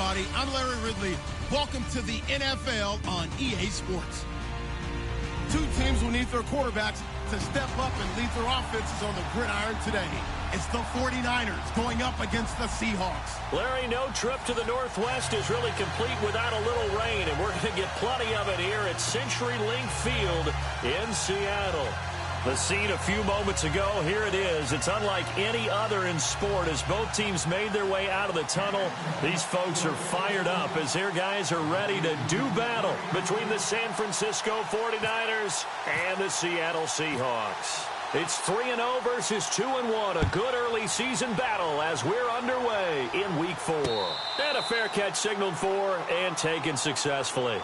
everybody. I'm Larry Ridley. Welcome to the NFL on EA Sports. Two teams will need their quarterbacks to step up and lead their offenses on the gridiron today. It's the 49ers going up against the Seahawks. Larry, no trip to the Northwest is really complete without a little rain, and we're going to get plenty of it here at CenturyLink Field in Seattle. The scene a few moments ago, here it is. It's unlike any other in sport as both teams made their way out of the tunnel. These folks are fired up as their guys are ready to do battle between the San Francisco 49ers and the Seattle Seahawks. It's 3-0 versus 2-1, a good early season battle as we're underway in Week 4. And a fair catch signaled for and taken successfully.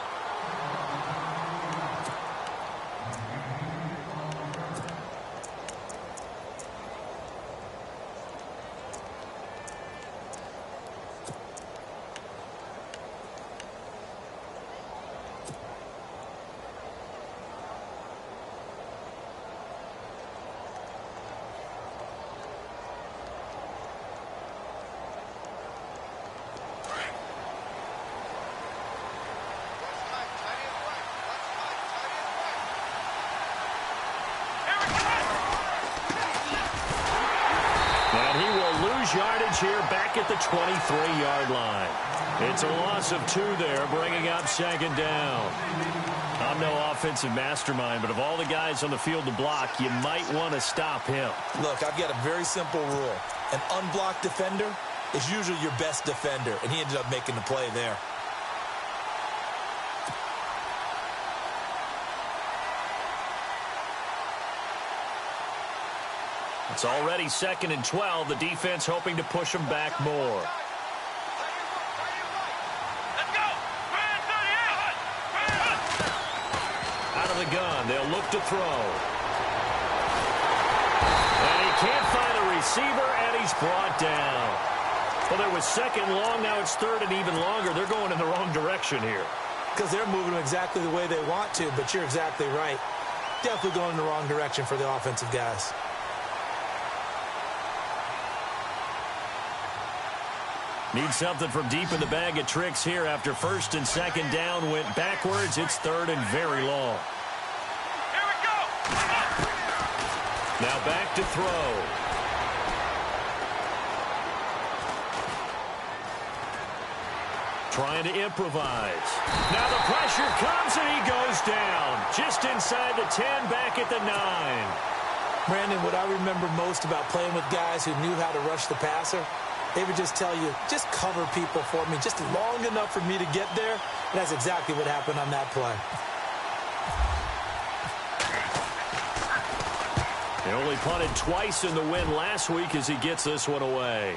Yardage here back at the 23-yard line. It's a loss of 2 there, bringing up second down. I'm no offensive mastermind, but of all the guys on the field to block, you might want to stop him. Look, I've got a very simple rule. An unblocked defender is usually your best defender, and he ended up making the play there. It's already 2nd and 12. The defense hoping to push them back more. Out of the gun, they'll look to throw. And he can't find a receiver, and he's brought down. Well, there was 2nd long, now it's 3rd and even longer. They're going in the wrong direction here. Because they're moving them exactly the way they want to, but you're exactly right. Definitely going in the wrong direction for the offensive guys. Need something from deep in the bag of tricks here after 1st and 2nd down went backwards. It's 3rd and very long. Here we go. Now back to throw. Trying to improvise. Now the pressure comes and he goes down. Just inside the 10, back at the 9. Brandon, what I remember most about playing with guys who knew how to rush the passer, they would just tell you, just cover people for me, just long enough for me to get there. And that's exactly what happened on that play. He only punted twice in the win last week as he gets this one away.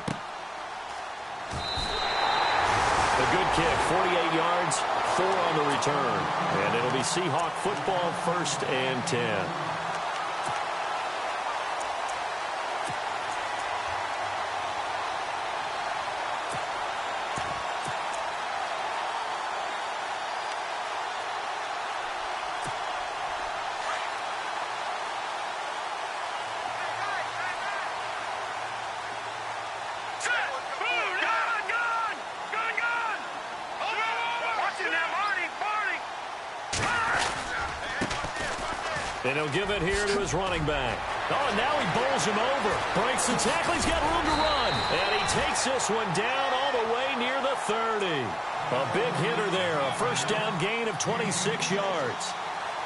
A good kick, 48 yards, 4 on the return. And it'll be Seahawk football, 1st and 10. And he'll give it here to his running back. Oh, and now he bowls him over. Breaks the tackle. He's got room to run. And he takes this one down all the way near the 30. A big hitter there. A 1st down gain of 26 yards.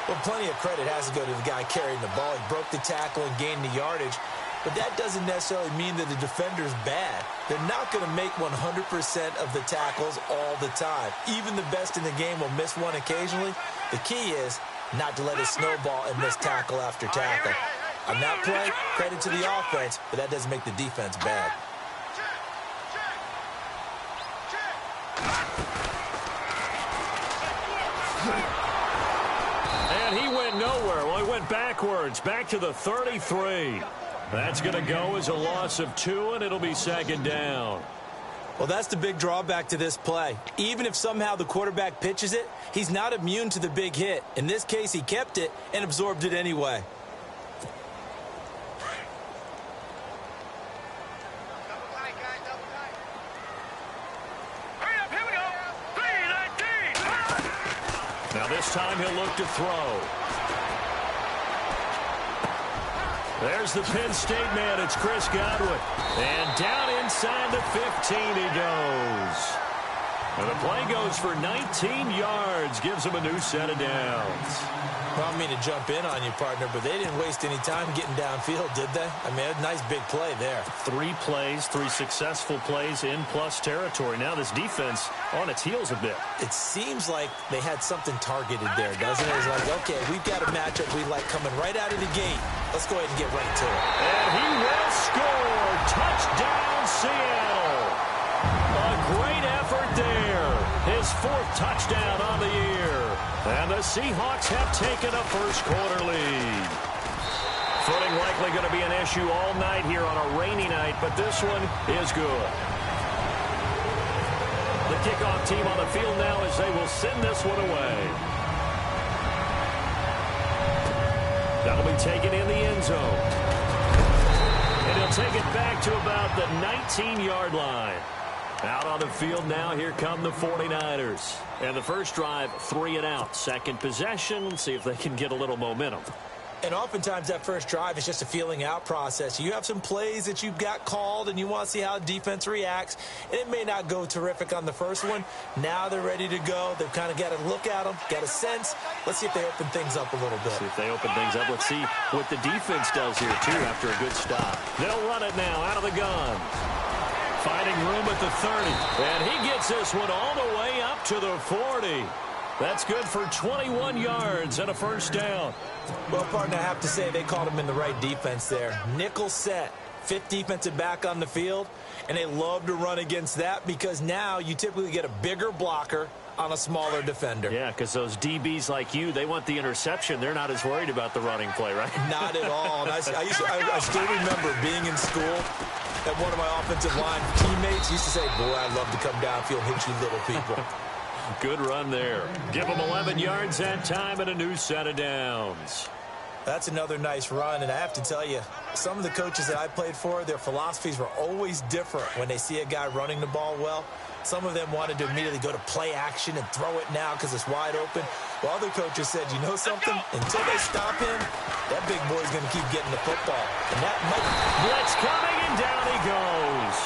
Well, plenty of credit has to go to the guy carrying the ball. He broke the tackle and gained the yardage. But that doesn't necessarily mean that the defender's bad. They're not going to make 100% of the tackles all the time. Even the best in the game will miss one occasionally. The key is not to let it snowball and miss tackle after tackle. On that play, credit to the offense, but that doesn't make the defense bad. And he went nowhere. Well, he went backwards, back to the 33. That's going to go as a loss of 2, and it'll be 2nd down. Well, that's the big drawback to this play. Even if somehow the quarterback pitches it, he's not immune to the big hit. In this case, he kept it and absorbed it anyway. Hurry up, here we go. This time he'll look to throw. There's the Penn State man. It's Chris Godwin. And down inside the 15 he goes. And the play goes for 19 yards. Gives him a new set of downs. Well, I don't mean to jump in on you, partner, but they didn't waste any time getting downfield, did they? I mean, a nice big play there. 3 plays, 3 successful plays in plus territory. Now this defense on its heels a bit. It seems like they had something targeted there, doesn't it? It's like, okay, we've got a matchup we like coming right out of the gate. Let's go ahead and get right to it. And he will score. Touchdown, Seattle. A great effort there. His 4th touchdown on the year. And the Seahawks have taken a first-quarter lead. Footing likely going to be an issue all night here on a rainy night, but this one is good. The kickoff team on the field now as they will send this one away. That'll be taken in the end zone. And he'll take it back to about the 19-yard line. Out on the field now, here come the 49ers. And the first drive, 3 and out. Second possession, let's see if they can get a little momentum. And oftentimes that first drive is just a feeling out process. You have some plays that you've got called and you want to see how the defense reacts. And it may not go terrific on the first one. Now they're ready to go. They've kind of got to look at them, got a sense. Let's see if they open things up a little bit. See if they open things up. Let's see what the defense does here, too, after a good stop. They'll run it now out of the gun. Finding room at the 30. And he gets this one all the way up to the 40. That's good for 21 yards and a first down. Well, partner, I have to say they called him in the right defense there. Nickel set, 5th defensive back on the field, and they love to run against that because now you typically get a bigger blocker on a smaller defender. Yeah, because those DBs like you, they want the interception. They're not as worried about the running play, right? Not at all. And I still remember being in school, and one of my offensive line teammates used to say, boy, I'd love to come downfield and hit you little people. Good run there. Give them 11 yards that time and a new set of downs. That's another nice run, and I have to tell you, some of the coaches that I played for, their philosophies were always different when they see a guy running the ball well. Some of them wanted to immediately go to play action and throw it now because it's wide open. While other coaches said, you know something? Until they stop him, that big boy's going to keep getting the football. And that might... Blitz coming, and down he goes.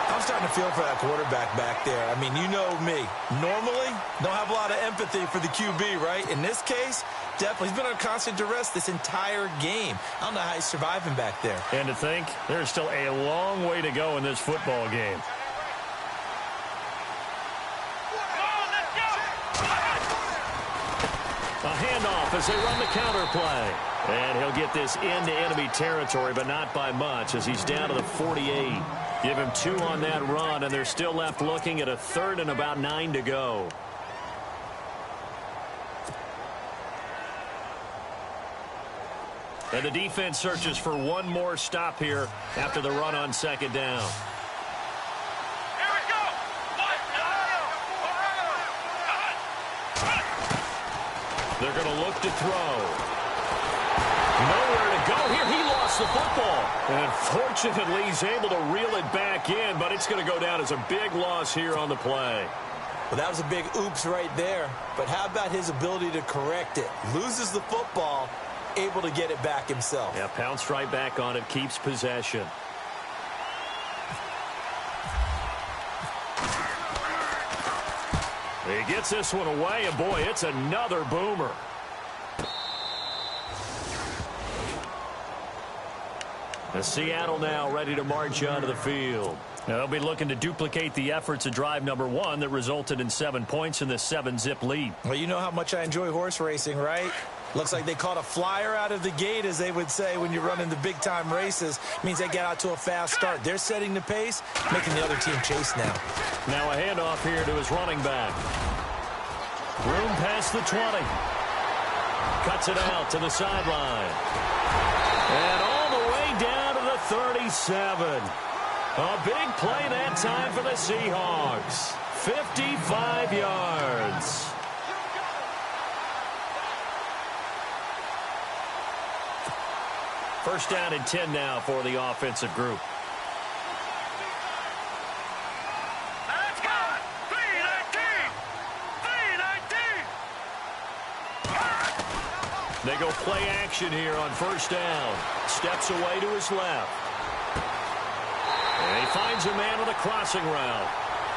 I'm starting to feel for that quarterback back there. I mean, you know me. Normally, don't have a lot of empathy for the QB, right? In this case, definitely. He's been on constant duress this entire game. I don't know how he's surviving back there. And to think, there's still a long way to go in this football game. A handoff as they run the counter play. And he'll get this into enemy territory, but not by much as he's down to the 48. Give him 2 on that run, and they're still left looking at a 3rd and about 9 to go. And the defense searches for one more stop here after the run on 2nd down. Here we go. They're going to look to throw. Nowhere to go here. He lost the football. And fortunately, he's able to reel it back in, but it's going to go down as a big loss here on the play. Well, that was a big oops right there. But how about his ability to correct it? Loses the football, able to get it back himself. Yeah, pounced right back on it, keeps possession. He gets this one away, and boy, it's another boomer. And Seattle now ready to march onto the field. Now they'll be looking to duplicate the efforts of drive number 1 that resulted in 7 points in this 7-zip lead. Well, you know how much I enjoy horse racing, right? Looks like they caught a flyer out of the gate, as they would say when you're running the big-time races. Means they get out to a fast start. They're setting the pace, making the other team chase now. Now a handoff here to his running back. Room past the 20. Cuts it out to the sideline. And all the way down to the 37. A big play that time for the Seahawks. 55 yards. First down and 10 now for the offensive group. Let's go. 3-19. 3-19. They go play action here on first down. Steps away to his left. And he finds a man on the crossing route.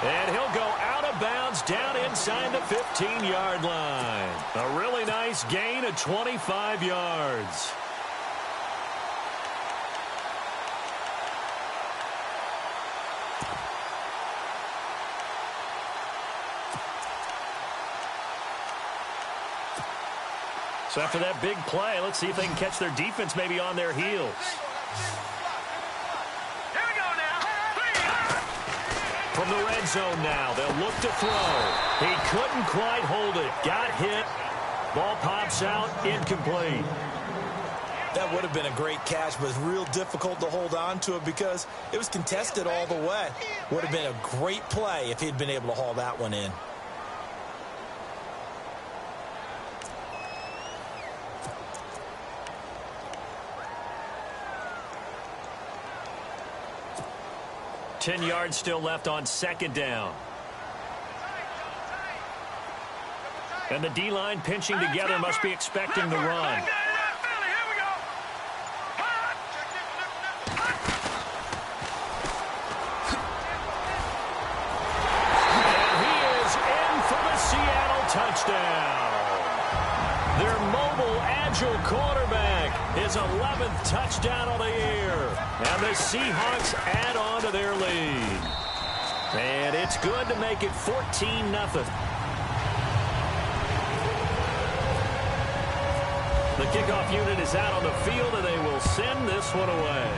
And he'll go out of bounds down inside the 15-yard line. A really nice gain of 25 yards. So after that big play, let's see if they can catch their defense maybe on their heels. Here we go now. From the red zone now, they'll look to throw. He couldn't quite hold it. Got hit. Ball pops out, incomplete. That would have been a great catch, but it's real difficult to hold on to it because it was contested all the way. Would have been a great play if he'd been able to haul that one in. Ten yards still left on second down. And the D-line pinching together must be expecting the run. And he is in for the Seattle touchdown. Their mobile, agile quarterback, his 11th touchdown of the year. And the Seahawks add on to their lead. And it's good to make it 14-0. The kickoff unit is out on the field, and they will send this one away.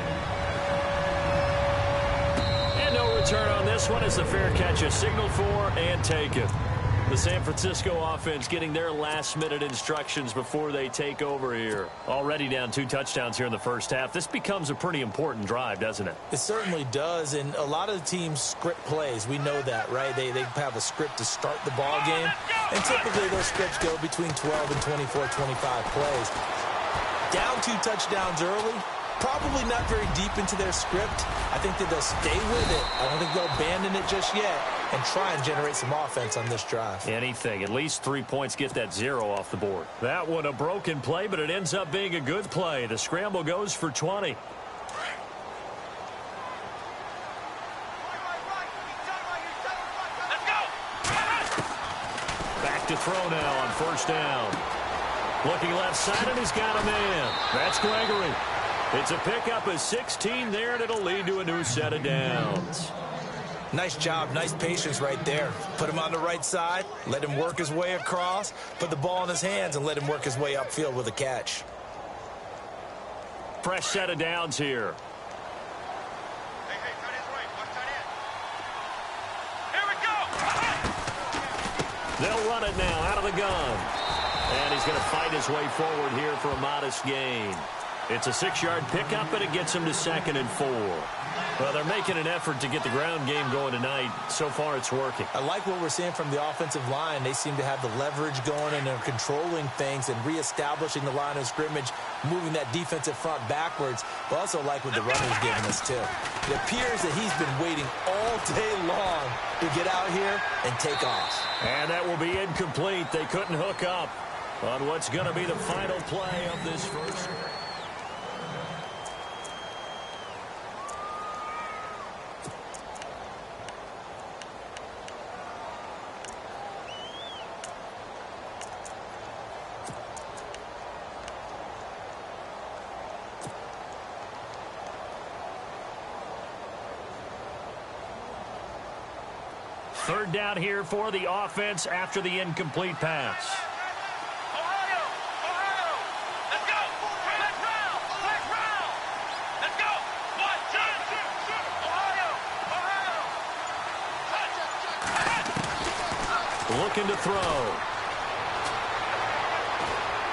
And no return on this one as the fair catch is signaled for and taken. The San Francisco offense getting their last-minute instructions before they take over here. Already down 2 touchdowns here in the first half. This becomes a pretty important drive, doesn't it? It certainly does, and a lot of the teams script plays. We know that, right? They have a script to start the ball game, and typically those scripts go between 12 and 24, 25 plays. Down 2 touchdowns early, probably not very deep into their script. I think that they'll stay with it. I don't think they'll abandon it just yet and try and generate some offense on this drive. Anything. At least 3 points, get that 0 off the board. That one a broken play, but it ends up being a good play. The scramble goes for 20. Back to throw now on first down. Looking left side, and he's got a man. That's Gregory. It's a pickup of 16 there, and it'll lead to a new set of downs. Nice job, nice patience right there. Put him on the right side, let him work his way across, put the ball in his hands, and let him work his way upfield with a catch. Fresh set of downs here. Hey, tight end's right. Watch tight end. Here we go. They'll run it now out of the gun. And he's going to fight his way forward here for a modest gain. It's a 6-yard pickup, and it gets him to 2nd and 4. Well, they're making an effort to get the ground game going tonight. So far, it's working. I like what we're seeing from the offensive line. They seem to have the leverage going, and they're controlling things and reestablishing the line of scrimmage, moving that defensive front backwards. But also like what the runner's giving us, too. It appears that he's been waiting all day long to get out here and take off. And that will be incomplete. They couldn't hook up on what's going to be the final play of this first. Third down here for the offense after the incomplete pass. Ohio! Let's go! Let's round! Let's go! 1, 2, Ohio! Looking to throw.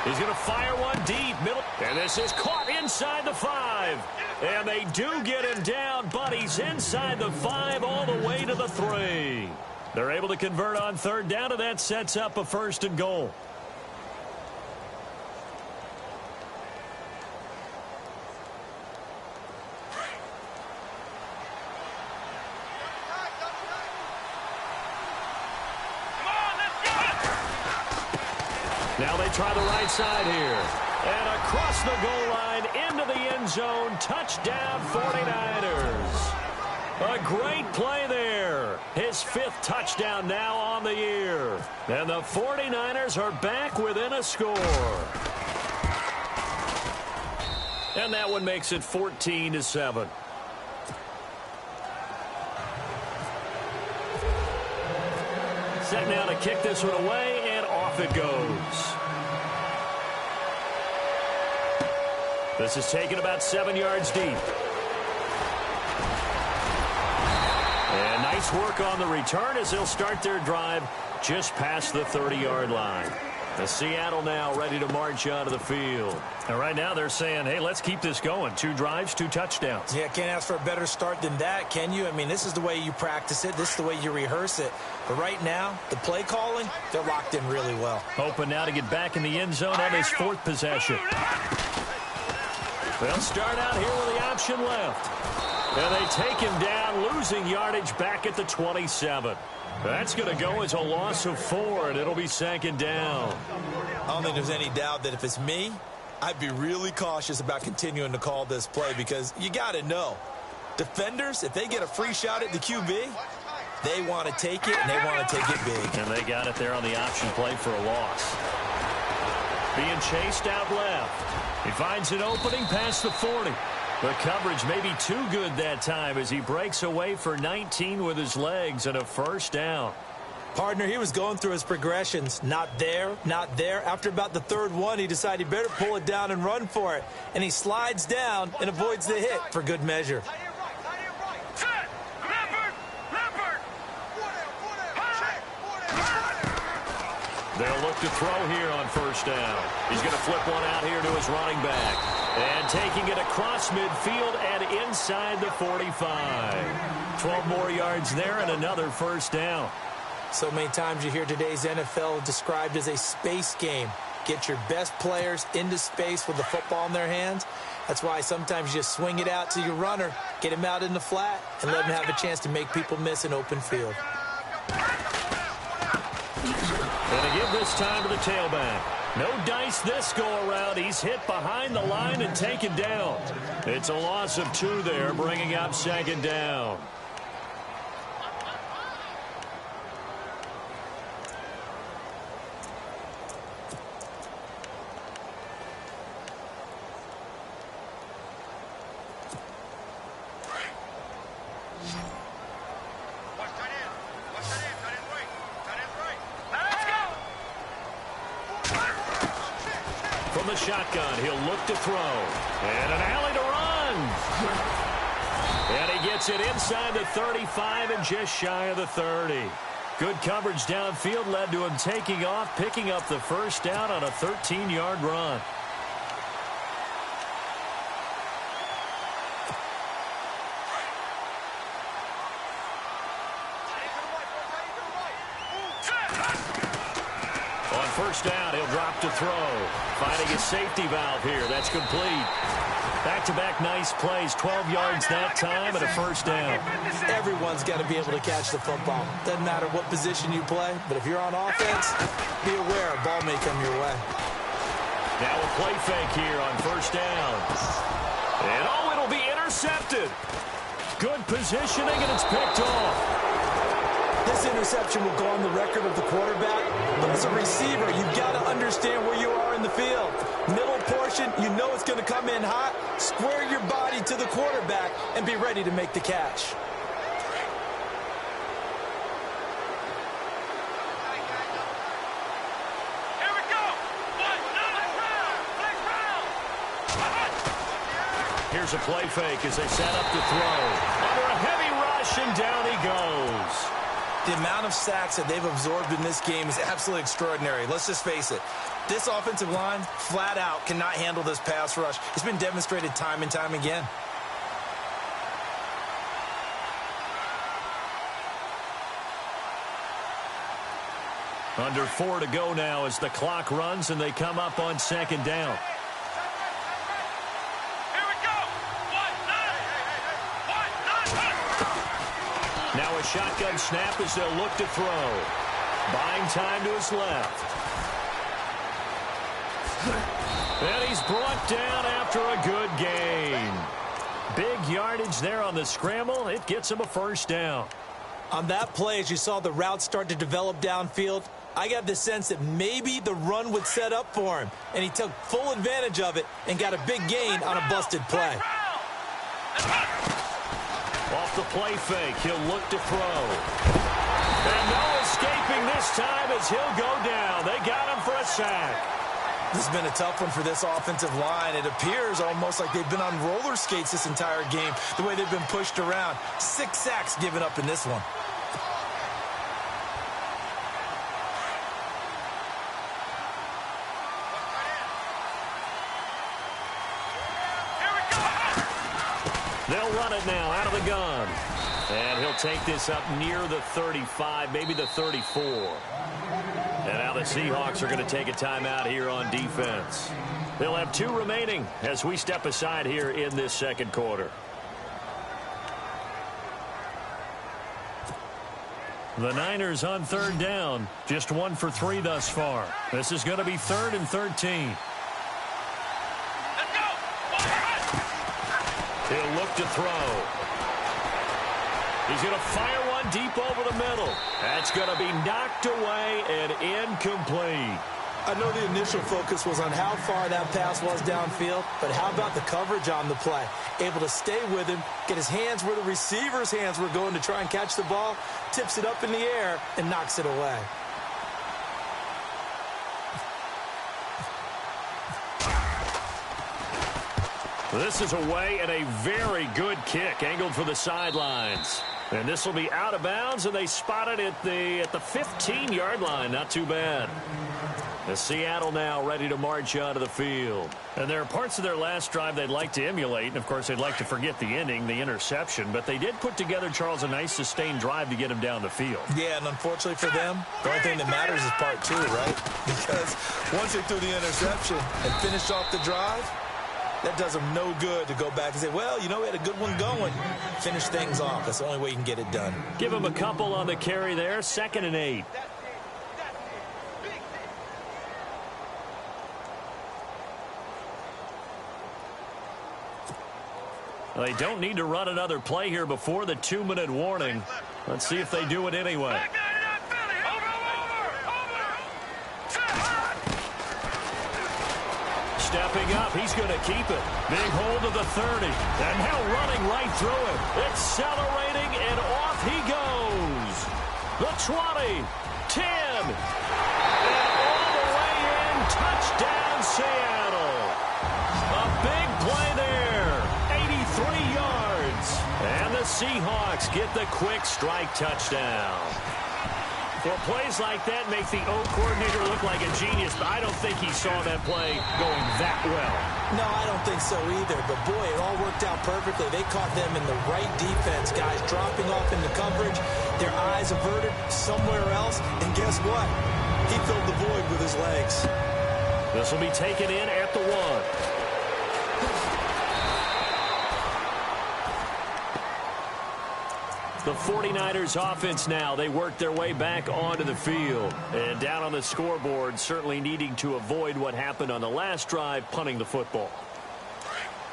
He's going to fire one deep, middle. And this is caught inside the 5. And they do get him down, but he's inside the 5 all the way to the 3. They're able to convert on third down, and that sets up a 1st and goal. Now they try the right side here. And across the goal line into the end zone. Touchdown 49ers. A great play there. His 5th touchdown now on the year. And the 49ers are back within a score. And that one makes it 14-7. Set now to kick this one away, and off it goes. This is taken about 7 yards deep. And nice work on the return as they'll start their drive just past the 30-yard line. The Seattle now ready to march onto the field. And right now they're saying, hey, let's keep this going. 2 drives, 2 touchdowns. Yeah, can't ask for a better start than that, can you? I mean, this is the way you practice it. This is the way you rehearse it. But right now, the play calling, they're locked in really well. Hoping now to get back in the end zone on his 4th possession. They'll start out here with the option left. And they take him down, losing yardage back at the 27. That's going to go as a loss of 4, and it'll be 2nd down. I don't think there's any doubt that if it's me, I'd be really cautious about continuing to call this play because you got to know, defenders, if they get a free shot at the QB, they want to take it, and they want to take it big. And they got it there on the option play for a loss. Being chased out left. He finds an opening past the 40. The coverage may be too good that time as he breaks away for 19 with his legs and a 1st down. Partner, he was going through his progressions. Not there, not there. After about the 3rd one, he decided he better pull it down and run for it. And he slides down and avoids the hit for good measure. They'll look to throw here on 1st down. He's going to flip one out here to his running back. And taking it across midfield and inside the 45. 12 more yards there and another 1st down. So many times you hear today's NFL described as a space game. Get your best players into space with the football in their hands. That's why sometimes you just swing it out to your runner, get him out in the flat, and let him have a chance to make people miss an open field. Going to give this time to the tailback. No dice this go-around. He's hit behind the line and taken down. It's a loss of 2 there, bringing up 2nd down. From the shotgun, he'll look to throw. And an alley to run. And he gets it inside the 35 and just shy of the 30. Good coverage downfield led to him taking off, picking up the 1st down on a 13-yard run. On 1st down, he'll drop to throw. Finding his safety valve here. That's complete. Back-to-back nice plays. 12 yards that time and a 1st down. Everyone's got to be able to catch the football. Doesn't matter what position you play, but if you're on offense, be aware a ball may come your way. Now a play fake here on 1st down. And oh, it'll be intercepted. Good positioning, and it's picked off. This interception will go on the record of the quarterback, but as a receiver, you've got to understand where you are in the field. Middle portion, you know it's going to come in hot. Square your body to the quarterback and be ready to make the catch. Here we go. Here's a play fake as they set up to throw. Under a heavy rush, and down he goes. The amount of sacks that they've absorbed in this game is absolutely extraordinary. Let's just face it. This offensive line, flat out, cannot handle this pass rush. It's been demonstrated time and time again. Under 4 to go now as the clock runs and they come up on 2nd down. Now a shotgun snap as they'll look to throw. Buying time to his left. And he's brought down after a good gain. Big yardage there on the scramble. It gets him a first down. On that play, as you saw the route start to develop downfield, I got the sense that maybe the run would set up for him. And he took full advantage of it and got a big gain on a busted play. Off the play fake, he'll look to throw. And no escaping this time as he'll go down. They got him for a sack. This has been a tough one for this offensive line. It appears almost like they've been on roller skates this entire game, the way they've been pushed around. 6 sacks given up in this one. They'll run it now out of the gun. And he'll take this up near the 35, maybe the 34. And now the Seahawks are going to take a timeout here on defense. They'll have 2 remaining as we step aside here in this second quarter. The Niners on third down, just 1 for 3 thus far. This is going to be 3rd and 13. He'll look to throw. He's going to fire one deep over the middle. That's going to be knocked away and incomplete. I know the initial focus was on how far that pass was downfield, but how about the coverage on the play? Able to stay with him, get his hands where the receiver's hands were going to try and catch the ball, tips it up in the air, and knocks it away. This is away and a very good kick angled for the sidelines. And this will be out of bounds, and they spot it at the 15-yard line. Not too bad. The Seattle now ready to march onto the field. And there are parts of their last drive they'd like to emulate. And, of course, they'd like to forget the ending, the interception. But they did put together, Charles, a nice sustained drive to get him down the field. Yeah, and unfortunately for them, the only thing that matters is part 2, right? Because once they threw the interception and finished off the drive, that does them no good to go back and say, well, you know, we had a good one going. Finish things off. That's the only way you can get it done. Give him a couple on the carry there. 2nd and 8. Well, they don't need to run another play here before the 2-minute warning. Let's see if they do it anyway. Stepping up, he's going to keep it. Big hold of the 30. And now running right through it. Accelerating, and off he goes. The 20, 10, and all the way in. Touchdown, Seattle. A big play there. 83 yards. And the Seahawks get the quick strike touchdown. Well, plays like that make the O coordinator look like a genius, but I don't think he saw that play going that well. No, I don't think so either, but boy, it all worked out perfectly. They caught them in the right defense, guys, dropping off into coverage, their eyes averted somewhere else, and guess what? He filled the void with his legs. This will be taken in at the 1. The 49ers offense now, they work their way back onto the field. And down on the scoreboard, certainly needing to avoid what happened on the last drive, punting the football.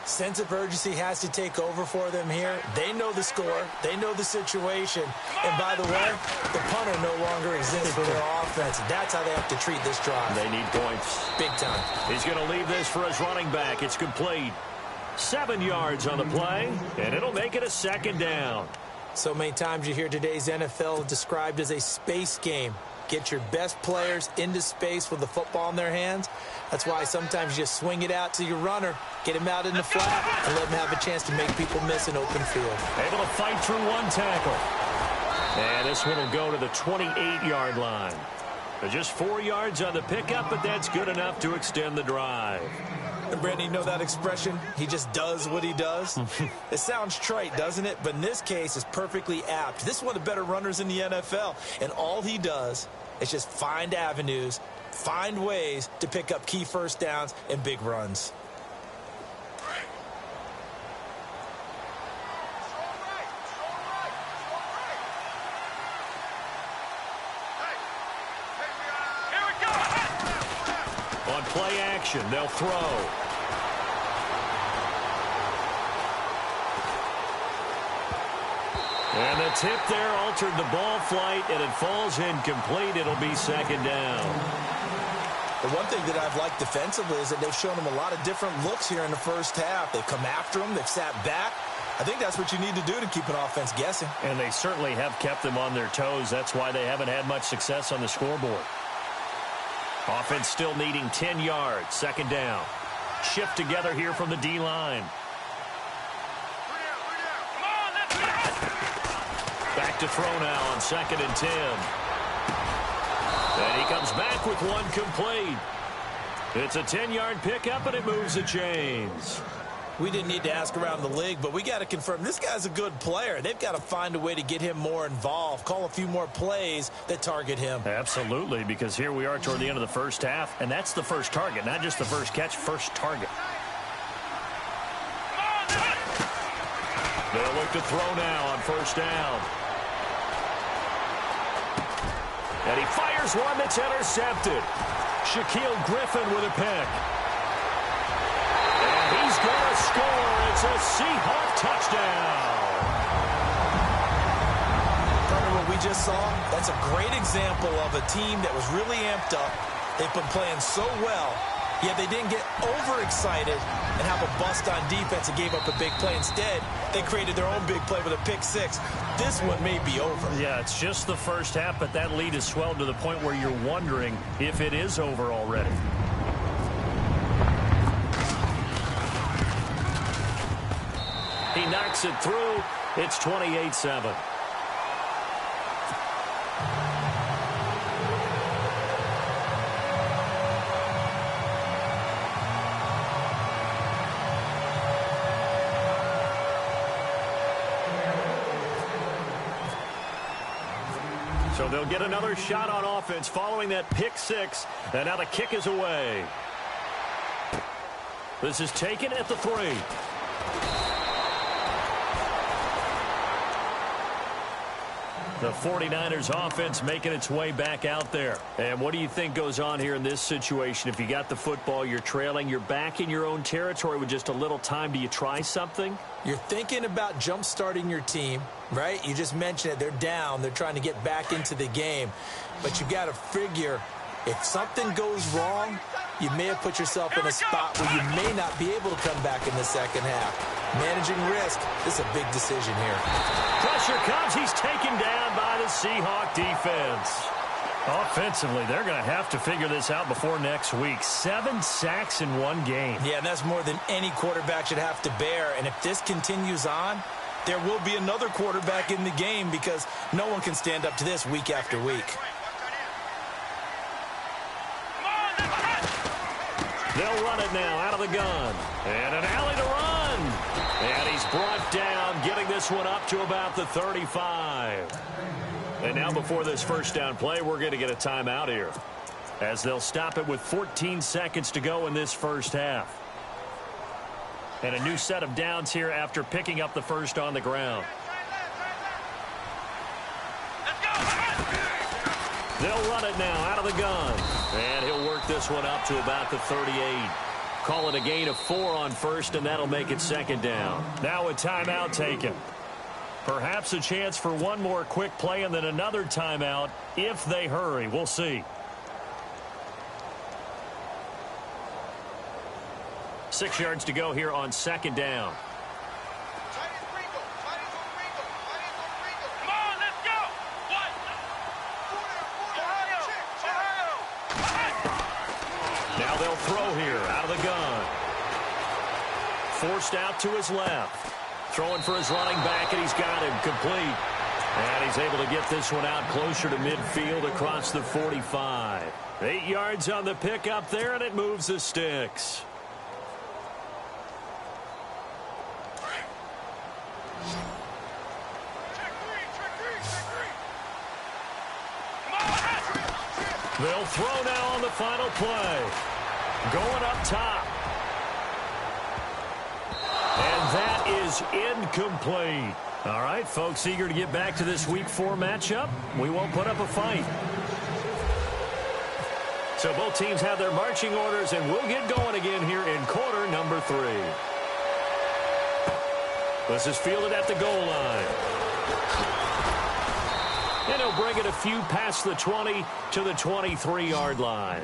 Sense of urgency has to take over for them here. They know the score. They know the situation. And by the way, the punter no longer exists for their offense. That's how they have to treat this drive. They need points. Big time. He's going to leave this for his running back. It's complete. 7 yards on the play, and it'll make it a 2nd down. So many times you hear today's NFL described as a space game. Get your best players into space with the football in their hands. That's why sometimes you just swing it out to your runner, get him out in the flat, and let him have a chance to make people miss an open field. Able to fight through 1 tackle. And this one will go to the 28-yard line. Just 4 yards on the pickup, but that's good enough to extend the drive. And Brandon, you know that expression? He just does what he does. It sounds trite, doesn't it? But in this case, it's perfectly apt. This is one of the better runners in the NFL. And all he does is just find avenues, find ways to pick up key first downs and big runs. play action. They'll throw. And the tip there altered the ball flight, and it falls incomplete. It'll be second down. The one thing that I've liked defensively is that they've shown him a lot of different looks here in the first half. They've come after him. They've sat back. I think that's what you need to do to keep an offense guessing. And they certainly have kept them on their toes. That's why they haven't had much success on the scoreboard. Offense still needing 10 yards. Second down. Shift together here from the D-line. Back to throw now on 2nd and 10. And he comes back with one complete. It's a 10-yard pickup, and it moves the chains. We didn't need to ask around the league, but we got to confirm this guy's a good player. They've got to find a way to get him more involved, call a few more plays that target him. Absolutely, because here we are toward the end of the first half, and that's the first target, not just the first catch, first target. They'll look to throw now on first down. And he fires one that's intercepted. Shaquille Griffin with a pick. And he's going to score. It's a Seahawk touchdown. Remember what we just saw? That's a great example of a team that was really amped up. They've been playing so well, yet they didn't get overexcited and have a bust on defense and gave up a big play. Instead, they created their own big play with a pick six. This one may be over. Yeah, it's just the first half, but that lead has swelled to the point where you're wondering if it is over already. He knocks it through. It's 28-7. So they'll get another shot on offense following that pick six. And now the kick is away. This is taken at the 3. The 49ers offense making its way back out there. And what do you think goes on here in this situation? If you got the football, you're trailing, you're back in your own territory with just a little time. Do you try something? You're thinking about jump-starting your team, right? You just mentioned it. They're down. They're trying to get back into the game. But you got to figure if something goes wrong, you may have put yourself in a spot where you may not be able to come back in the second half. Managing risk is a big decision here. Pressure comes. He's taken down by the Seahawk defense. Offensively, they're going to have to figure this out before next week. 7 sacks in one game. Yeah, and that's more than any quarterback should have to bear. And if this continues on, there will be another quarterback in the game because no one can stand up to this week after week. They'll run it now out of the gun. And an alley to run. And he's brought down, getting this one up to about the 35. And now before this first down play, we're going to get a timeout here, as they'll stop it with 14 seconds to go in this first half. And a new set of downs here after picking up the first on the ground. They'll run it now out of the gun. And he'll work this one up to about the 38. Call it a gain of 4 on first, and that'll make it second down. Now a timeout taken. Perhaps a chance for one more quick play and then another timeout if they hurry. We'll see. 6 yards to go here on second down. Now they'll throw here out of the gun. Forced out to his left. Throwing for his running back, and he's got him complete. And he's able to get this one out closer to midfield across the 45. 8 yards on the pickup there, and it moves the sticks. They'll throw now on the final play. Going up top. And that is incomplete. All right, folks, eager to get back to this Week 4 matchup. We won't put up a fight. So both teams have their marching orders, and we'll get going again here in quarter number 3. This is fielded at the goal line. And he'll bring it a few past the 20 to the 23-yard line.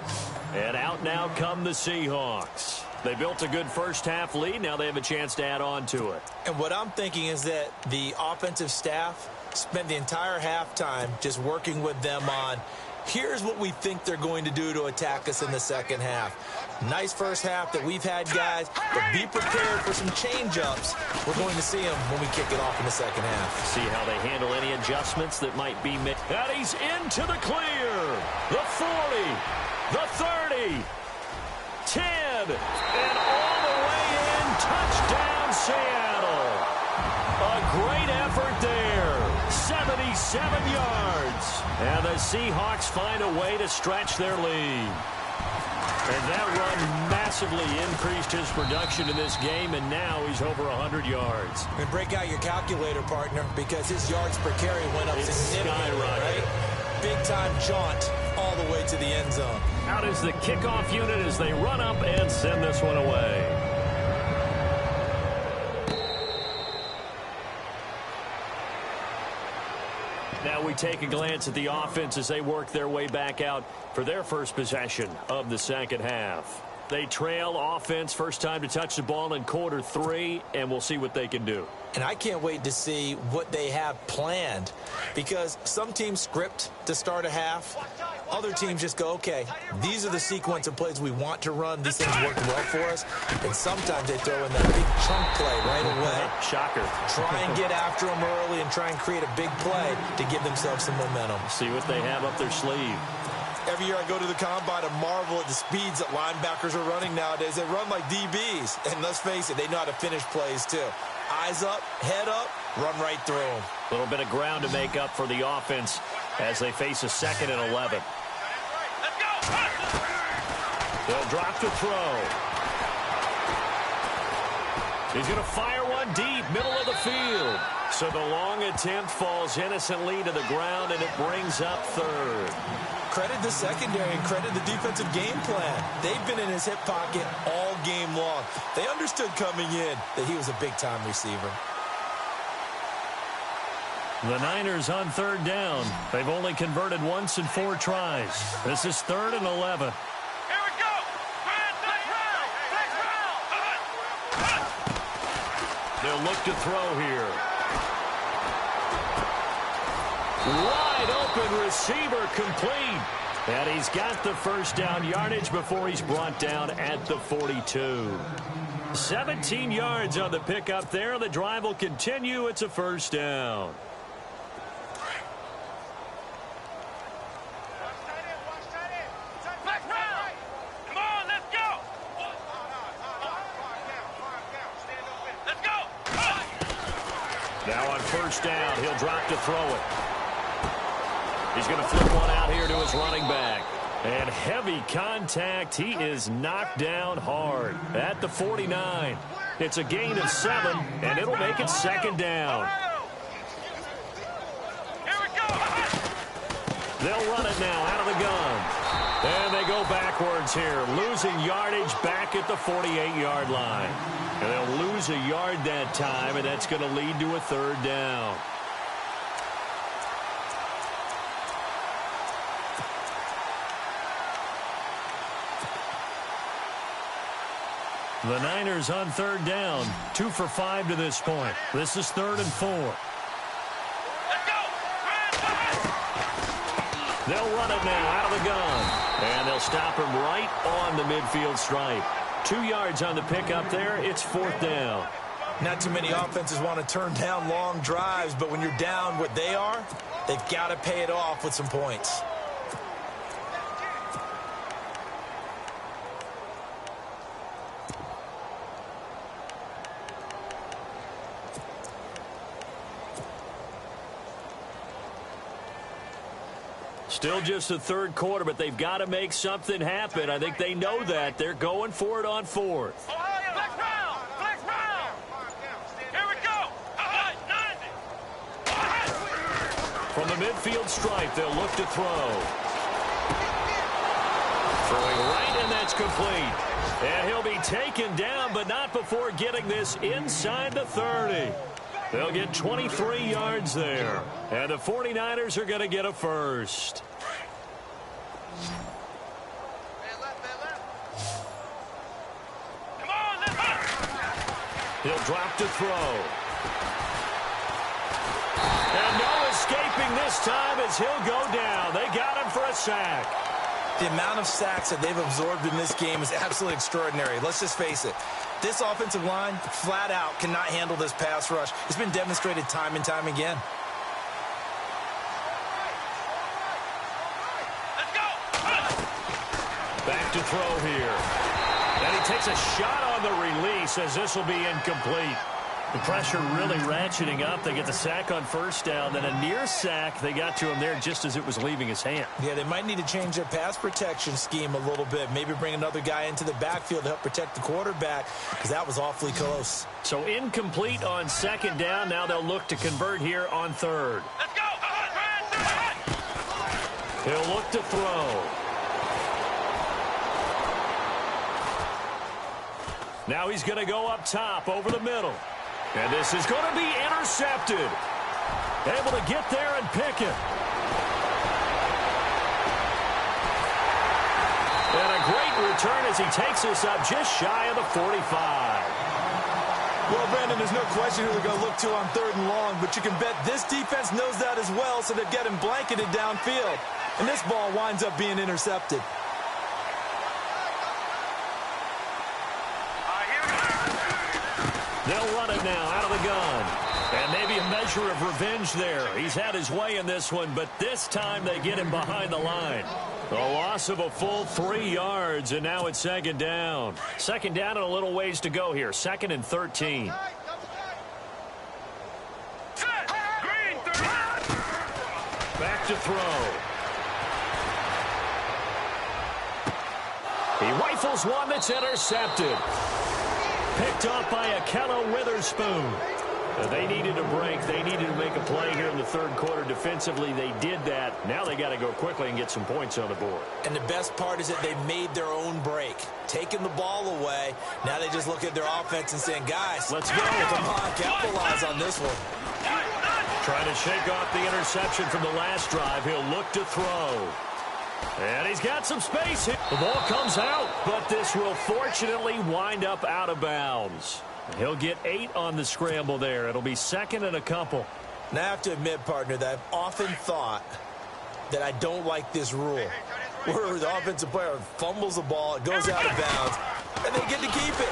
And out now come the Seahawks. They built a good first-half lead. Now they have a chance to add on to it. And what I'm thinking is that the offensive staff spent the entire halftime just working with them on, here's what we think they're going to do to attack us in the second half. Nice first half that we've had, guys, but be prepared for some change-ups. We're going to see them when we kick it off in the second half. See how they handle any adjustments that might be made. And he's into the clear. The 40, the 30, 10, and all the way in. Touchdown, Seattle. A great effort there. 77 yards. And the Seahawks find a way to stretch their lead. And that run massively increased his production in this game, and now he's over 100 yards. And break out your calculator, partner, because his yards per carry went up significantly, right? Big-time jaunt all the way to the end zone. Out is the kickoff unit as they run up and send this one away. Now we take a glance at the offense as they work their way back out for their first possession of the second half. They trail offense, first time to touch the ball in quarter 3, and we'll see what they can do. And I can't wait to see what they have planned, because some teams script to start a half. Other teams just go, okay, these are the sequence of plays we want to run. These things work well for us. And sometimes they throw in that big chunk play right away. Shocker. Try and get after them early and try and create a big play to give themselves some momentum. See what they have up their sleeve. Every year I go to the combine and marvel at the speeds that linebackers are running nowadays. They run like DBs. And let's face it, they know how to finish plays too. Eyes up, head up, run right through them. A little bit of ground to make up for the offense as they face a 2nd and 11. They'll drop to throw. He's going to fire one deep, middle of the field. So the long attempt falls innocently to the ground, and it brings up 3rd. Credit the secondary and credit the defensive game plan. They've been in his hip pocket all game long. They understood coming in that he was a big-time receiver. The Niners on 3rd down. They've only converted once in 4 tries. This is 3rd and 11. Here we go. They'll look to throw here. Wide open receiver complete. And he's got the first down yardage before he's brought down at the 42. 17 yards on the pickup there. The drive will continue. It's a first down. Come on, let's go. Let's go. Now on first down, he'll drop to throw it. He's going to flip one out here to his running back. And heavy contact. He is knocked down hard at the 49. It's a gain of 7, and it'll make it 2nd down. Here we go. They'll run it now out of the gun. And they go backwards here, losing yardage back at the 48-yard line. And they'll lose a yard that time, and that's going to lead to a 3rd down. The Niners on 3rd down, 2 for 5 to this point. This is 3rd and 4. Let's go. They'll run it now out of the gun. And they'll stop him right on the midfield stripe. 2 yards on the pickup there. It's 4th down. Not too many offenses want to turn down long drives, but when you're down what they are, they've got to pay it off with some points. Still just the 3rd quarter, but they've got to make something happen. I think they know that. They're going for it on 4th. Ohio, flex round. Flex round. Here we go. 90. From the midfield stripe, they'll look to throw. Throwing right, and that's complete. And he'll be taken down, but not before getting this inside the 30. They'll get 23 yards there. And the 49ers are going to get a first. He'll drop to throw. And no escaping this time as he'll go down. They got him for a sack. The amount of sacks that they've absorbed in this game is absolutely extraordinary. Let's just face it. This offensive line, flat out, cannot handle this pass rush. It's been demonstrated time and time again. Let's go. Back to throw here. And he takes a shot on the release as this will be incomplete. The pressure really ratcheting up. They get the sack on first down. Then a near sack. They got to him there just as it was leaving his hand. Yeah, they might need to change their pass protection scheme a little bit. Maybe bring another guy into the backfield to help protect the quarterback, because that was awfully close. So incomplete on second down. Now they'll look to convert here on third. Let's go. He'll look to throw. Now he's going to go up top over the middle. And this is going to be intercepted. Able to get there and pick it. And a great return as he takes us up just shy of the 45. Well, Brandon, there's no question who they're going to look to on third and long, but you can bet this defense knows that as well, so they've got him blanketed downfield. And this ball winds up being intercepted. They'll run it now out of the gun. And maybe a measure of revenge there. He's had his way in this one, but this time they get him behind the line. A loss of a full 3 yards, and now it's second down. Second down and a little ways to go here. 2nd and 13. Back to throw. He rifles one that's intercepted. Picked off by Akello Witherspoon. They needed a break. They needed to make a play here in the third quarter defensively. They did that. Now they got to go quickly and get some points on the board. And the best part is that they made their own break. Taking the ball away. Now they just look at their offense and saying, guys, let's go. Come on, capitalize on this one. Trying to shake off the interception from the last drive. He'll look to throw. And he's got some space here. The ball comes out, but this will fortunately wind up out of bounds. He'll get 8 on the scramble there. It'll be 2nd and a couple. Now I have to admit, partner, that I've often thought that I don't like this rule, where the offensive player fumbles the ball, it goes out of bounds, and they get to keep it.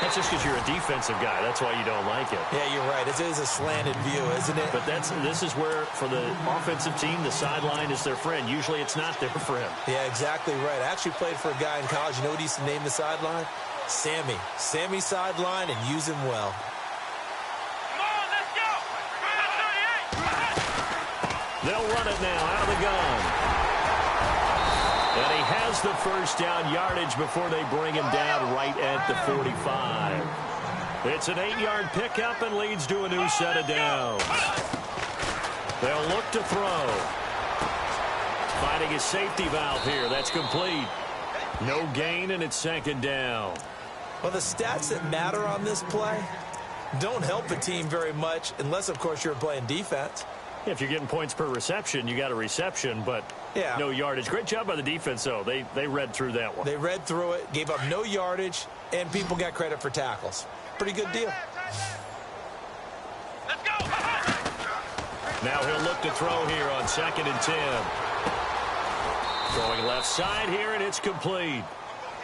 That's just because you're a defensive guy. That's why you don't like it. Yeah, you're right. It is a slanted view, isn't it? But this is where, for the offensive team, the sideline is their friend. Usually it's not there for him. Yeah, exactly right. I actually played for a guy in college. You know what he used to name the sideline? Sammy. Sammy sideline, and use him well. Come on, let's go. They'll run it now out of the gun. And he has the first down yardage before they bring him down right at the 45. It's an 8-yard pickup and leads to a new set of downs. They'll look to throw. Finding his safety valve here. That's complete. No gain, and it's second down. Well, the stats that matter on this play don't help a team very much unless, of course, you're playing defense. If you're getting points per reception, you got a reception, but yeah, no yardage. Great job by the defense, though. They read through that one. They read through it, gave up no yardage, and people got credit for tackles. Pretty good deal. Let's go. Now he'll look to throw here on 2nd and 10. Going left side here, and it's complete.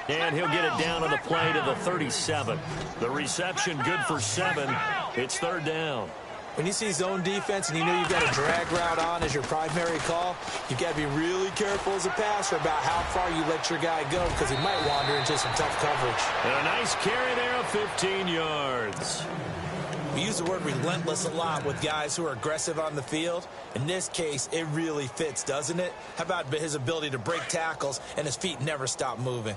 And he'll get it down on the play to the 37. The reception good for 7. It's third down. When you see zone defense and you know you've got a drag route on as your primary call, you've got to be really careful as a passer about how far you let your guy go, because he might wander into some tough coverage. And a nice carry there of 15 yards. We use the word relentless a lot with guys who are aggressive on the field. In this case, it really fits, doesn't it? How about his ability to break tackles and his feet never stop moving?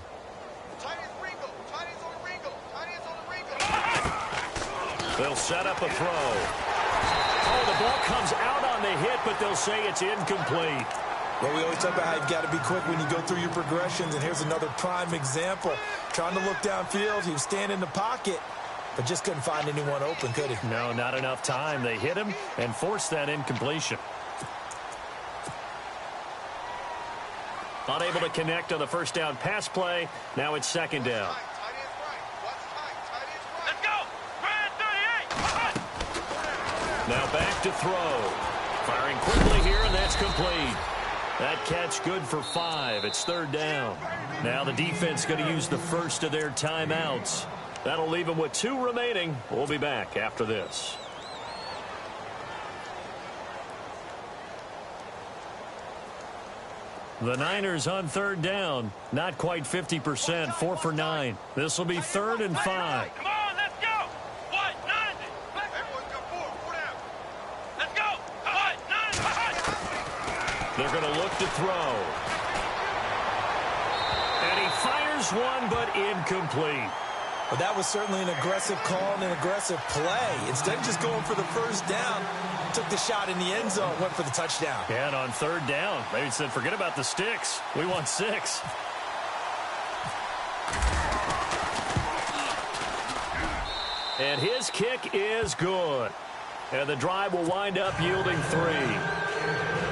They'll set up a throw. Oh, the ball comes out on the hit, but they'll say it's incomplete. Well, we always talk about how you've got to be quick when you go through your progressions, and here's another prime example. Trying to look downfield, he was standing in the pocket, but just couldn't find anyone open, could he? No, not enough time. They hit him and forced that incompletion. Unable to connect on the first down pass play. Now it's second down. Let's go. Now back to throw. Firing quickly here, and that's complete. That catch good for 5. It's third down. Now the defense going to use the first of their timeouts. That'll leave them with 2 remaining. We'll be back after this. The Niners on third down. Not quite 50%. 4 for 9. This will be 3rd and 5. Come on, let's go. What? 90. Everyone's got 4 down. Let's go. What? 90. They're going to look to throw. And he fires one, but incomplete. Well, that was certainly an aggressive call and an aggressive play. Instead of just going for the first down, took the shot in the end zone, went for the touchdown. Yeah, and on third down, they said, forget about the sticks. We want 6. And his kick is good. And the drive will wind up yielding 3.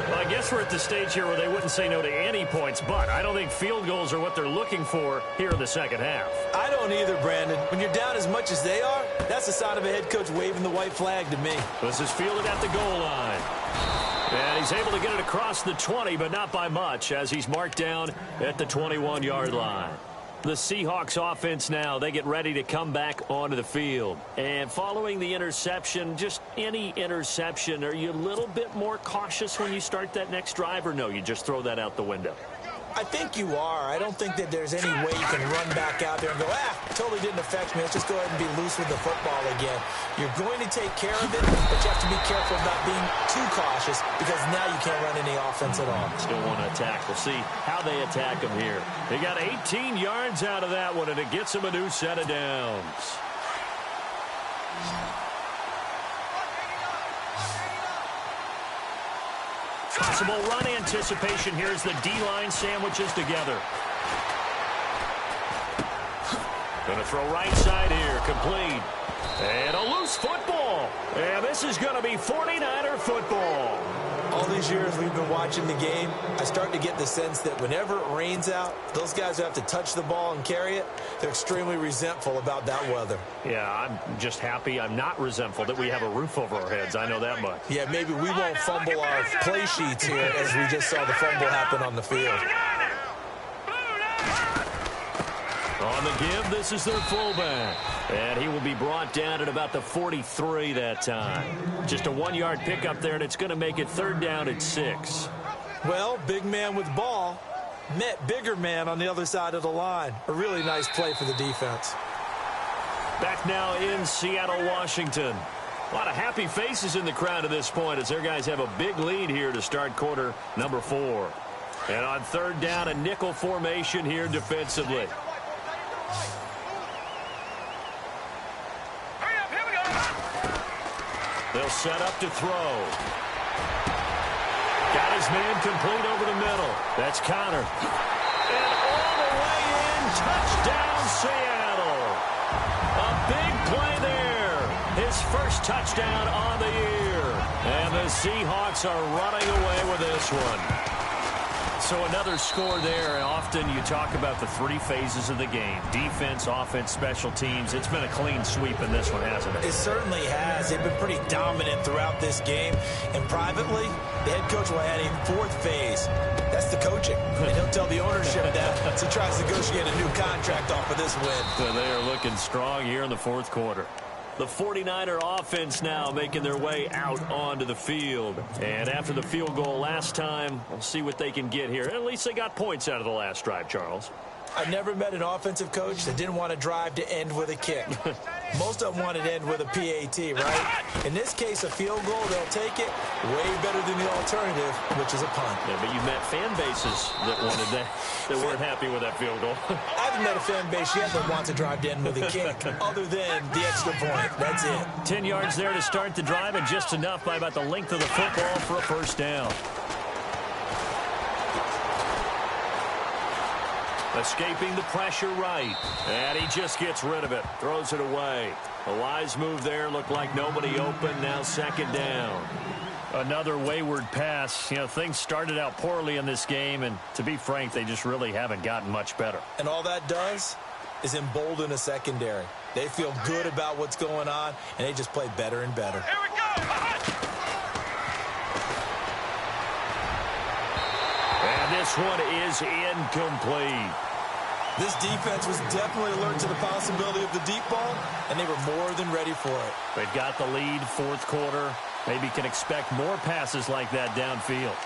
Well, I guess we're at the stage here where they wouldn't say no to any points, but I don't think field goals are what they're looking for here in the second half. I don't either, Brandon. When you're down as much as they are, that's a sign of a head coach waving the white flag to me. This is fielded at the goal line. And he's able to get it across the 20, but not by much, as he's marked down at the 21-yard line. The Seahawks offense now, they get ready to come back onto the field. And following the interception, just any interception, are you a little bit more cautious when you start that next drive, or no, you just throw that out the window? I think you are. I don't think that there's any way you can run back out there and go, totally didn't affect me. Let's just go ahead and be loose with the football again. You're going to take care of it, but you have to be careful about being too cautious because now you can't run any offense at all. Still want to attack. We'll see how they attack him here. They got 18 yards out of that one, and it gets them a new set of downs. Possible run anticipation here as the D-line sandwiches together. Going to throw right side here, complete. And a loose football. And this is going to be 49er football. All these years we've been watching the game, I start to get the sense that whenever it rains out, those guys who have to touch the ball and carry it, they're extremely resentful about that weather. Yeah, I'm just happy I'm not resentful that we have a roof over our heads. I know that much. Yeah, maybe we won't fumble our play sheets here as we just saw the fumble happen on the field. On the give, this is their fullback. And he will be brought down at about the 43 that time. Just a 1-yard pickup there, and it's going to make it third down at 6. Well, big man with ball met bigger man on the other side of the line. A really nice play for the defense. Back now in Seattle, Washington. A lot of happy faces in the crowd at this point as their guys have a big lead here to start quarter number 4. And on third down, a nickel formation here defensively. They'll set up to throw. Got his man complete over the middle. That's Connor. And all the way in, touchdown Seattle. A big play there. His first touchdown on the year. And the Seahawks are running away with this one. So another score there. Often you talk about the 3 phases of the game. Defense, offense, special teams. It's been a clean sweep in this one, hasn't it? It certainly has. They've been pretty dominant throughout this game. And privately, the head coach will add a 4th phase. That's the coaching. And he'll tell the ownership that as he tries to negotiate a new contract off of this win. So they are looking strong here in the 4th quarter. The 49er offense now making their way out onto the field. And after the field goal last time, we'll see what they can get here. At least they got points out of the last drive, Charles. I've never met an offensive coach that didn't want to drive to end with a kick. Most of them wanted to end with a PAT, right? In this case, a field goal, they'll take it way better than the alternative, which is a punt. Yeah, but you met fan bases that wanted that weren't happy with that field goal. I haven't met a fan base yet that wants to drive to end with a kick, other than the extra point. That's it. 10 yards there to start the drive, and just enough by about the length of the football for a first down. Escaping the pressure right. And he just gets rid of it. Throws it away. A wise move there. Looked like nobody open. Now second down. Another wayward pass. You know, things started out poorly in this game, and to be frank, they just really haven't gotten much better. And all that does is embolden a secondary. They feel good about what's going on, and they just play better and better. Here we go. And this one is incomplete. This defense was definitely alert to the possibility of the deep ball, and they were more than ready for it. They've got the lead, fourth quarter. Maybe can expect more passes like that downfield.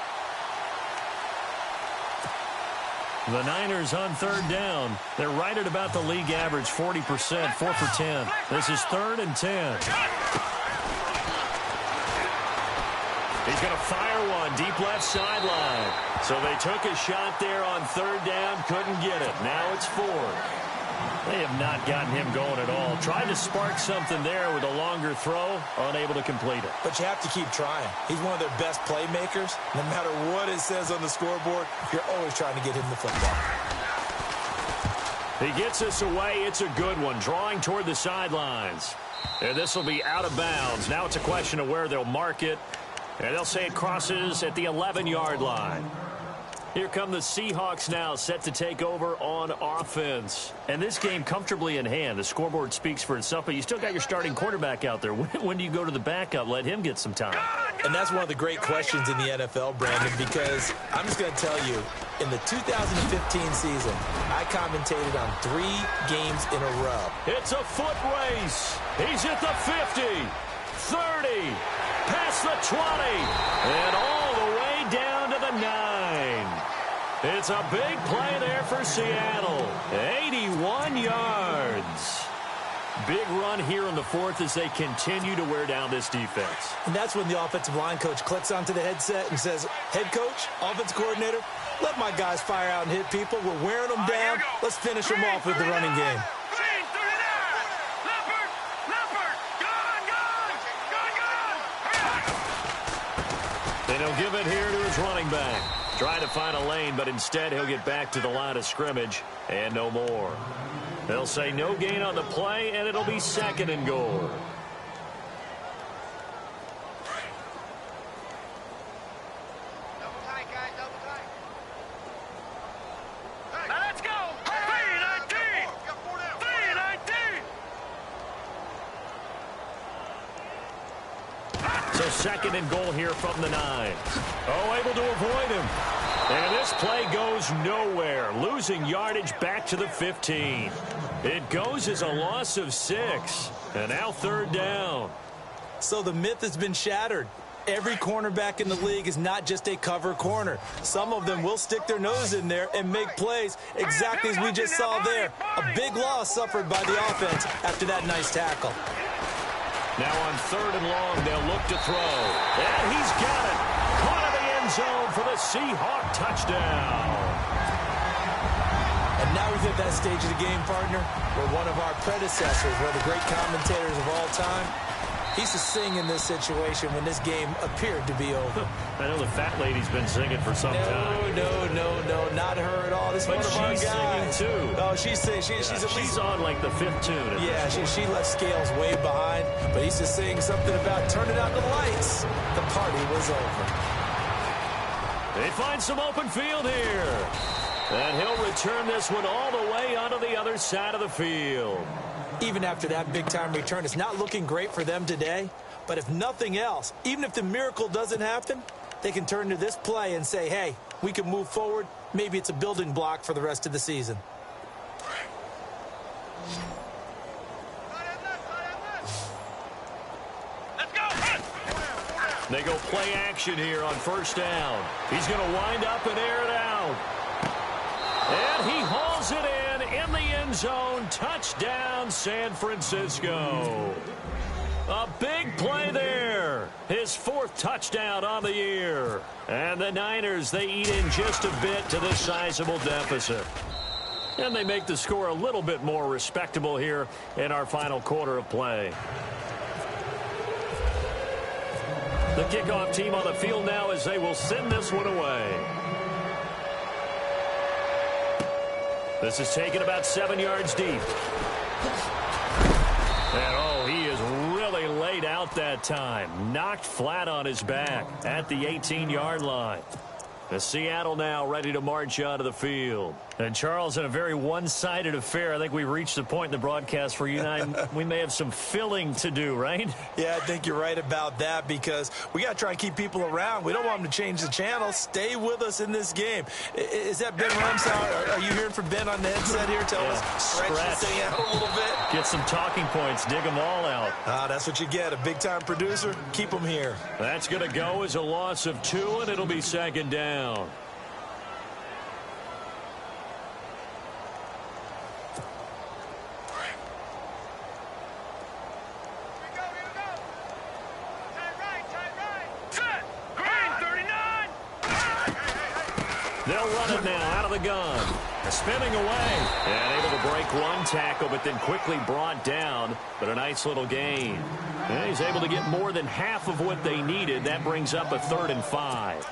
The Niners on third down. They're right at about the league average, 40%, 4 for 10. This is 3rd and 10. He's going to fire one deep left sideline. So they took a shot there on third down, couldn't get it. Now it's 4th. They have not gotten him going at all. Tried to spark something there with a longer throw, unable to complete it. But you have to keep trying. He's one of their best playmakers. No matter what it says on the scoreboard, you're always trying to get him the football. He gets us away. It's a good one, drawing toward the sidelines. And this will be out of bounds. Now it's a question of where they'll mark it. And they'll say it crosses at the 11-yard line. Here come the Seahawks now, set to take over on offense. And this game comfortably in hand. The scoreboard speaks for itself, but you still got your starting quarterback out there. When do you go to the backup? Let him get some time. And that's one of the great questions in the NFL, Brandon, because I'm just going to tell you, in the 2015 season, I commentated on 3 games in a row. It's a foot race. He's at the 50, 30, past the 20, and all the way down to the 9. It's a big play there for Seattle. 81 yards. Big run here in the 4th as they continue to wear down this defense. And that's when the offensive line coach clicks onto the headset and says, head coach, offense coordinator, let my guys fire out and hit people. We're wearing them down. Let's finish them off with the running game. Then he'll give it here to his running back. Trying to find a lane, but instead he'll get back to the line of scrimmage and no more. They'll say no gain on the play, and it'll be 2nd and goal. Double tight, guys, double tight. Now let's go. 3-19. 3-19. So 2nd and goal here from the 9. Oh, able to avoid him. And this play goes nowhere. Losing yardage back to the 15. It goes as a loss of 6. And now 3rd down. So the myth has been shattered. Every cornerback in the league is not just a cover corner. Some of them will stick their nose in there and make plays exactly as we just saw there. A big loss suffered by the offense after that nice tackle. Now on 3rd and long, they'll look to throw. And he's got it. Caught in the end zone for the Seahawk touchdown. And now we've hit that stage of the game, partner, where one of our predecessors, one of the great commentators of all time, he used to sing in this situation when this game appeared to be over. I know the fat lady's been singing for some time. No, not her at all. This is one of our guys. She's singing too. Oh, she's singing. She's on like the 5th tune. Yeah, she left Scales way behind, but he used to sing something about turning out the lights. The party was over. They find some open field here. And he'll return this one all the way onto the other side of the field. Even after that big-time return, it's not looking great for them today. But if nothing else, even if the miracle doesn't happen, they can turn to this play and say, hey, we can move forward. Maybe it's a building block for the rest of the season. Let's go. They go play action here on 1st down. He's going to wind up and air it out. And he hauls it in the end zone. Touchdown, San Francisco. A big play there. His 4th touchdown on the year. And the Niners, they eat in just a bit to this sizable deficit. And they make the score a little bit more respectable here in our final quarter of play. The kickoff team on the field now as they will send this one away. This is taken about 7 yards deep. And, oh, he is really laid out that time. Knocked flat on his back at the 18-yard line. The Seattle now ready to march onto the field. And, Charles, in a very one-sided affair, I think we've reached the point in the broadcast where you and I, we may have some filling to do, right? Yeah, I think you're right about that because we got to try and keep people around. We don't want them to change the channel. Stay with us in this game. Is that Ben Rumsauer? Are you hearing from Ben on the headset here? Tell us, stretch this thing out a little bit. Get some talking points. Dig them all out. That's what you get. A big-time producer. Keep them here. That's going to go as a loss of 2, and it'll be second down. They'll run it now out of the gun. Spinning away. And able to break one tackle, but then quickly brought down. But a nice little gain. And he's able to get more than half of what they needed. That brings up a 3rd and 5.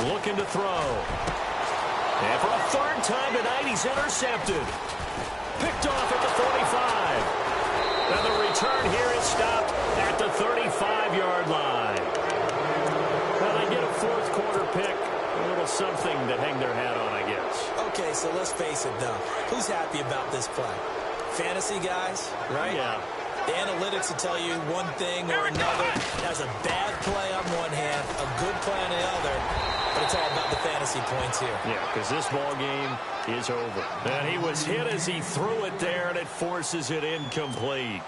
Looking to throw. And for a 3rd time tonight, he's intercepted. Picked off at the 45. And the return here is stopped at the 35-yard line. Well, they get a 4th quarter pick. A little something to hang their hat on, I guess. Okay, so let's face it, though. Who's happy about this play? Fantasy guys, right? Yeah. The analytics will tell you one thing or another. That's a bad play on one hand, a good play on the other. But it's all about the fantasy points here. Yeah, because this ball game is over. And he was hit as he threw it there, and it forces it incomplete.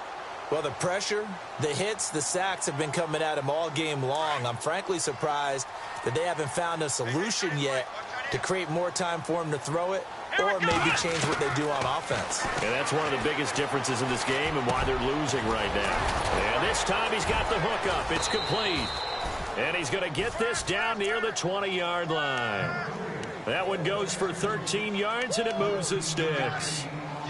Well, the pressure, the hits, the sacks have been coming at him all game long. I'm frankly surprised that they haven't found a solution yet to create more time for him to throw it or maybe change what they do on offense. And that's one of the biggest differences in this game and why they're losing right now. And this time he's got the hook up. It's complete. And he's going to get this down near the 20-yard line. That one goes for 13 yards, and it moves the sticks.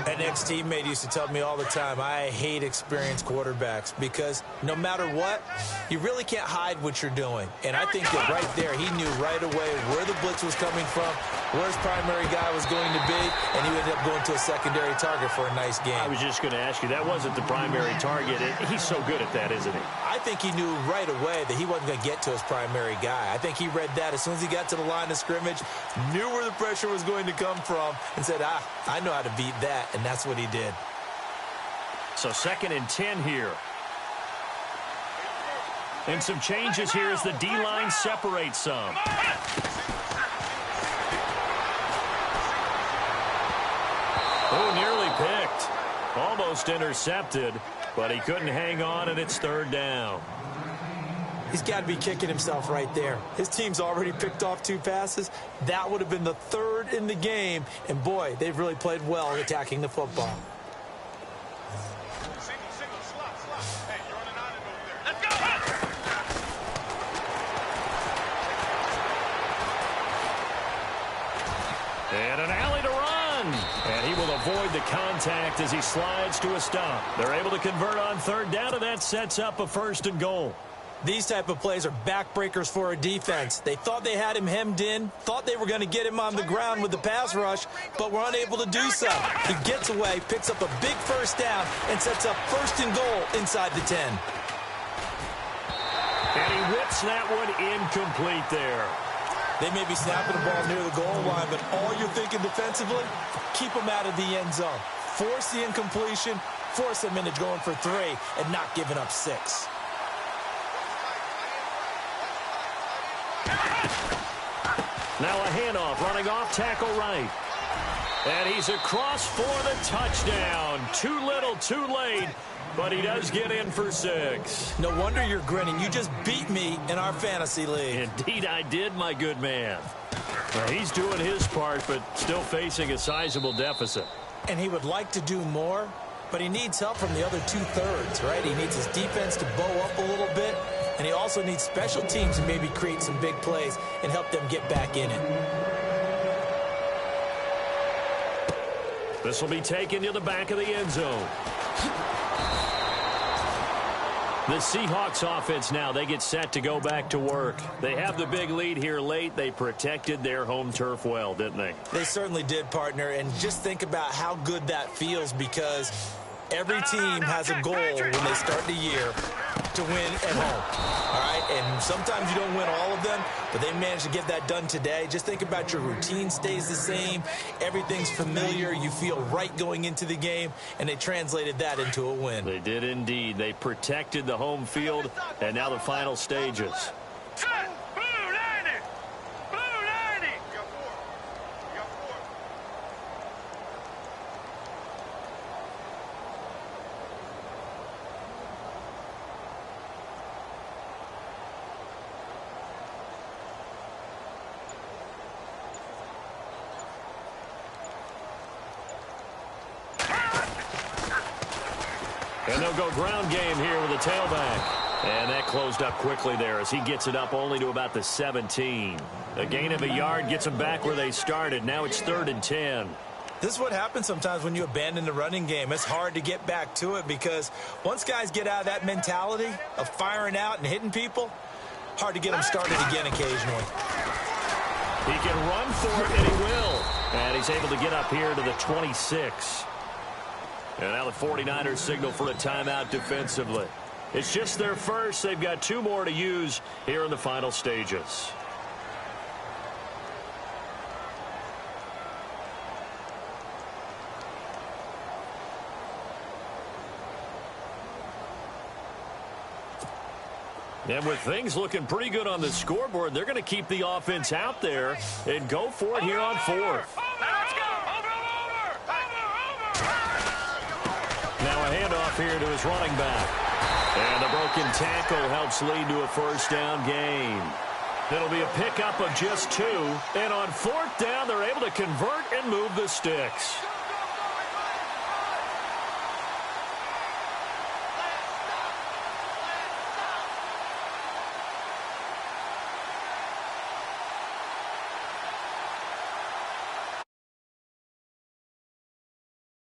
An ex-teammate used to tell me all the time, I hate experienced quarterbacks because no matter what, you really can't hide what you're doing. And I think that right there, he knew right away where the blitz was coming from, where his primary guy was going to be, and he ended up going to a secondary target for a nice game. I was just going to ask you, that wasn't the primary target. He's so good at that, isn't he? I think he knew right away that he wasn't going to get to his primary guy. I think he read that as soon as he got to the line of scrimmage, knew where the pressure was going to come from, and said, I know how to beat that, and that's what he did. So 2nd and 10 here. And some changes here as the D-line separates some. Oh, nearly picked. Almost intercepted, but he couldn't hang on, and it's 3rd down. He's got to be kicking himself right there. His team's already picked off 2 passes. That would have been the 3rd in the game. And, boy, they've really played well attacking the football. And an alley to run. And he will avoid the contact as he slides to a stop. They're able to convert on 3rd down, and that sets up a 1st and goal. These type of plays are backbreakers for a defense. They thought they had him hemmed in, thought they were going to get him on the ground with the pass rush, but were unable to do so. He gets away, picks up a big 1st down, and sets up 1st and goal inside the 10. And he whips that one incomplete there. They may be snapping the ball near the goal line, but all you're thinking defensively, keep them out of the end zone. Force the incompletion, force them into going for 3, and not giving up 6. Now a handoff, running off tackle right. And he's across for the touchdown. Too little, too late, but he does get in for 6. No wonder you're grinning. You just beat me in our fantasy league. Indeed I did, my good man. Well, he's doing his part, but still facing a sizable deficit. And he would like to do more, but he needs help from the other 2/3, right? He needs his defense to bow up a little bit, and he also needs special teams to maybe create some big plays and help them get back in it. This will be taken to the back of the end zone. The Seahawks offense now, they get set to go back to work. They have the big lead here late. They protected their home turf well, didn't they? They certainly did, partner. And just think about how good that feels, because every team has a goal when they start the year to win at home. All right? And sometimes you don't win all of them, but they managed to get that done today. Just think about your routine stays the same. Everything's familiar. You feel right going into the game, and they translated that into a win. They did indeed. They protected the home field, and now the final stages. And they'll go ground game here with a tailback. And that closed up quickly there as he gets it up only to about the 17. A gain of a yard gets them back where they started. Now it's 3rd and 10. This is what happens sometimes when you abandon the running game. It's hard to get back to it, because once guys get out of that mentality of firing out and hitting people, hard to get them started again occasionally. He can run for it, and he will. And he's able to get up here to the 26. And now the 49ers signal for a timeout defensively. It's just their first. They've got 2 more to use here in the final stages. And with things looking pretty good on the scoreboard, they're going to keep the offense out there and go for it here on 4th. Now a handoff here to his running back. And the broken tackle helps lead to a first down gain. It'll be a pickup of just 2. And on 4th down, they're able to convert and move the sticks.